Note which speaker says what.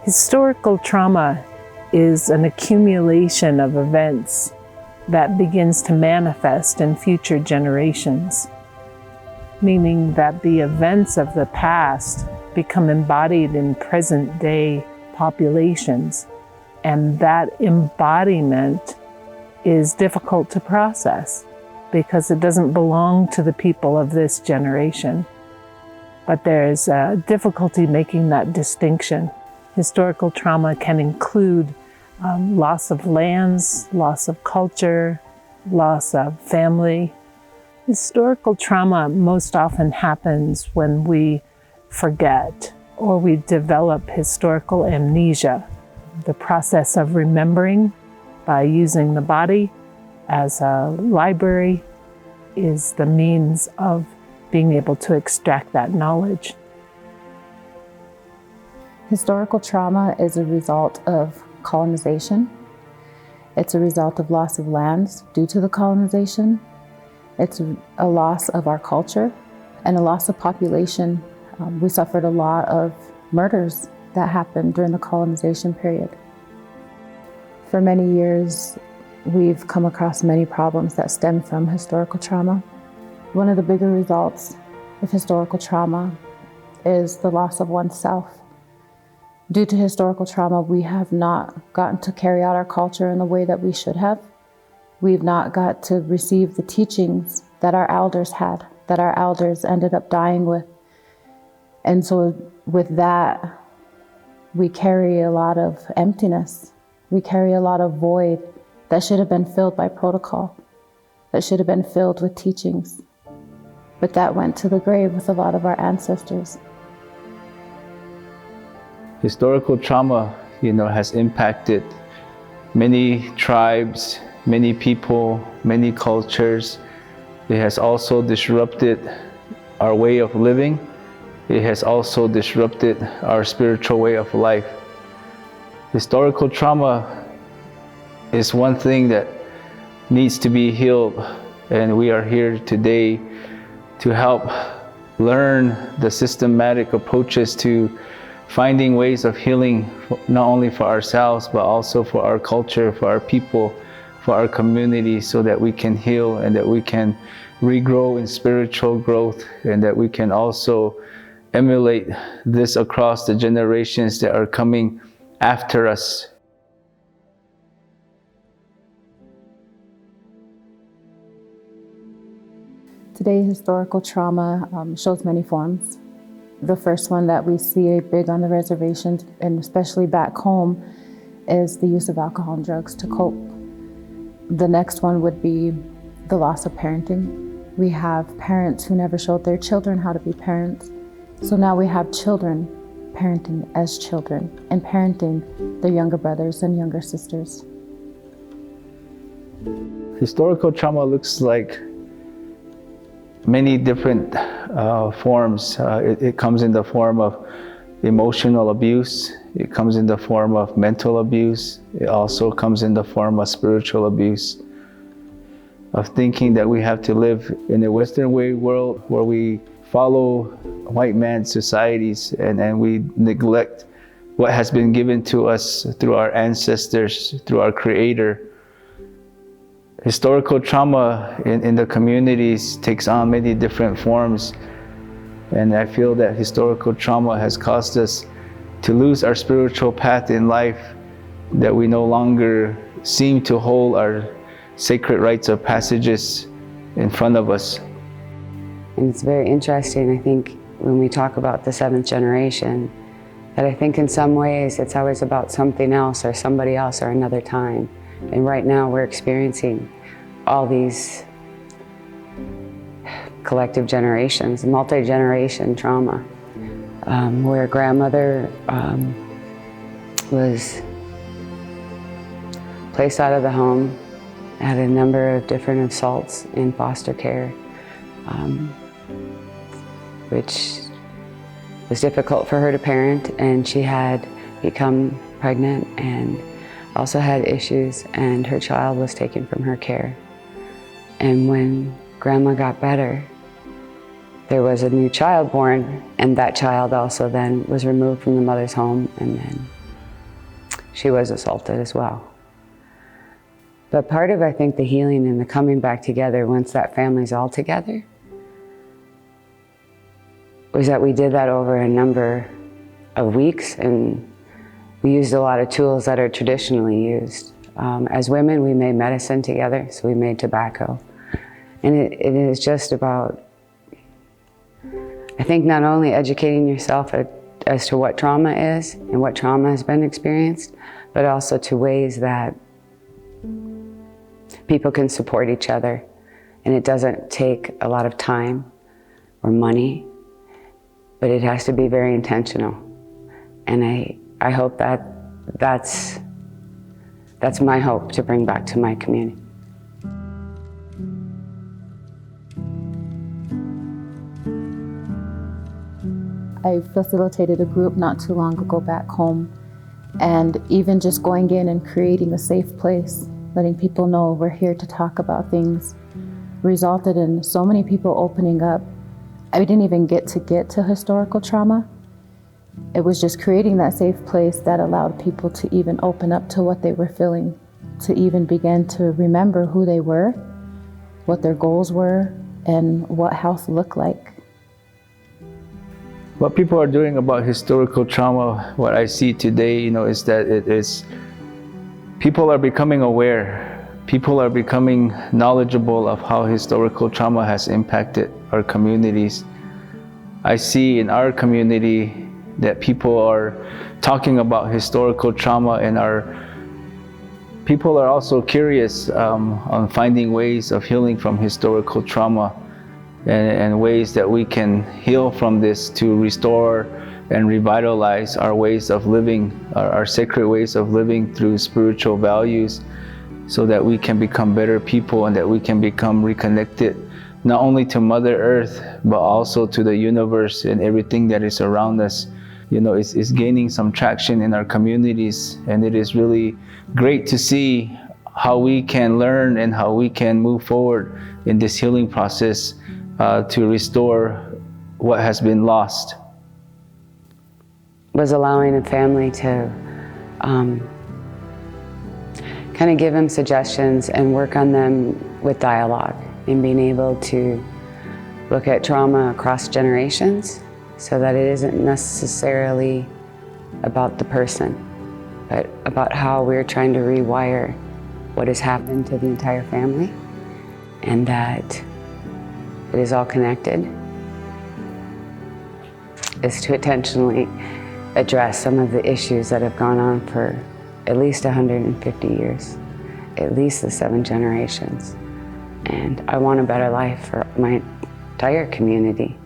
Speaker 1: Historical trauma is an accumulation of events that begins to manifest in future generations, meaning that the events of the past become embodied in present-day populations, and that embodiment is difficult to process because it doesn't belong to the people of this generation. But there's difficulty making that distinction. Historical trauma can include loss of lands, loss of culture, loss of family. Historical trauma most often happens when we forget or we develop historical amnesia, the process of remembering by using the body as a library is the means of being able to extract that knowledge.
Speaker 2: Historical trauma is a result of colonization. It's a result of loss of lands due to the colonization. It's a loss of our culture and a loss of population. We suffered a lot of murders that happened during the colonization period. For many years, we've come across many problems that stem from historical trauma. One of the bigger results of historical trauma is the loss of oneself. Due to historical trauma, we have not gotten to carry out our culture in the way that we should have. We've not got to receive the teachings that our elders had, that our elders ended up dying with. And so with that, we carry a lot of emptiness. We carry a lot of void that should have been filled by protocol, that should have been filled with teachings. But that went to the grave with a lot of our ancestors.
Speaker 3: Historical trauma, has impacted many tribes, many people, many cultures. It has also disrupted our way of living. It has also disrupted our spiritual way of life. Historical trauma is one thing that needs to be healed, and we are here today to help learn the systematic approaches to finding ways of healing, not only for ourselves, but also for our culture, for our people, for our community, so that we can heal and that we can regrow in spiritual growth, and that we can also emulate this across the generations that are coming after us.
Speaker 2: Today, historical trauma shows many forms. The first one that we see big on the reservations, and especially back home, is the use of alcohol and drugs to cope. The next one would be the loss of parenting. We have parents who never showed their children how to be parents. So now we have children parenting as children and parenting their younger brothers and younger sisters.
Speaker 3: Historical trauma looks like many different forms. It comes in the form of emotional abuse. It comes in the form of mental abuse. It also comes in the form of spiritual abuse, of thinking that we have to live in a Western way world where we follow white man's societies and we neglect what has been given to us through our ancestors, through our Creator. Historical trauma in the communities takes on many different forms, and I feel that historical trauma has caused us to lose our spiritual path in life, that we no longer seem to hold our sacred rites of passages in front of us.
Speaker 4: And it's very interesting, I think, when we talk about the seventh generation, that I think in some ways it's always about something else or somebody else or another time. And right now we're experiencing all these collective generations, multi-generation trauma, where grandmother was placed out of the home, had a number of different assaults in foster care, which was difficult for her to parent, and she had become pregnant and also had issues, and her child was taken from her care. And when Grandma got better, there was a new child born, and that child also then was removed from the mother's home and then she was assaulted as well. But part of, I think, the healing and the coming back together once that family's all together was that we did that over a number of weeks, and we used a lot of tools that are traditionally used. As women, we made medicine together, so we made tobacco. And it is just about, I think, not only educating yourself as to what trauma is and what trauma has been experienced, but also to ways that people can support each other. And it doesn't take a lot of time or money, but it has to be very intentional. And I hope that's my hope to bring back to my community.
Speaker 2: I facilitated a group not too long ago back home, and even just going in and creating a safe place, letting people know we're here to talk about things, resulted in so many people opening up. I didn't even get to historical trauma. It was just creating that safe place that allowed people to even open up to what they were feeling, to even begin to remember who they were, what their goals were, and what health looked like.
Speaker 3: What people are doing about historical trauma, what I see today, is that people are becoming aware. People are becoming knowledgeable of how historical trauma has impacted our communities. I see in our community that people are talking about historical trauma, and people are also curious on finding ways of healing from historical trauma. And ways that we can heal from this to restore and revitalize our ways of living, our sacred ways of living through spiritual values, so that we can become better people and that we can become reconnected not only to Mother Earth, but also to the universe and everything that is around us. It's gaining some traction in our communities, and it is really great to see how we can learn and how we can move forward in this healing process to restore what has been lost.
Speaker 4: Was allowing a family to kind of give them suggestions and work on them with dialogue, and being able to look at trauma across generations so that it isn't necessarily about the person, but about how we're trying to rewire what has happened to the entire family, and that it is all connected, is to intentionally address some of the issues that have gone on for at least 150 years, at least the 7 generations. And I want a better life for my entire community.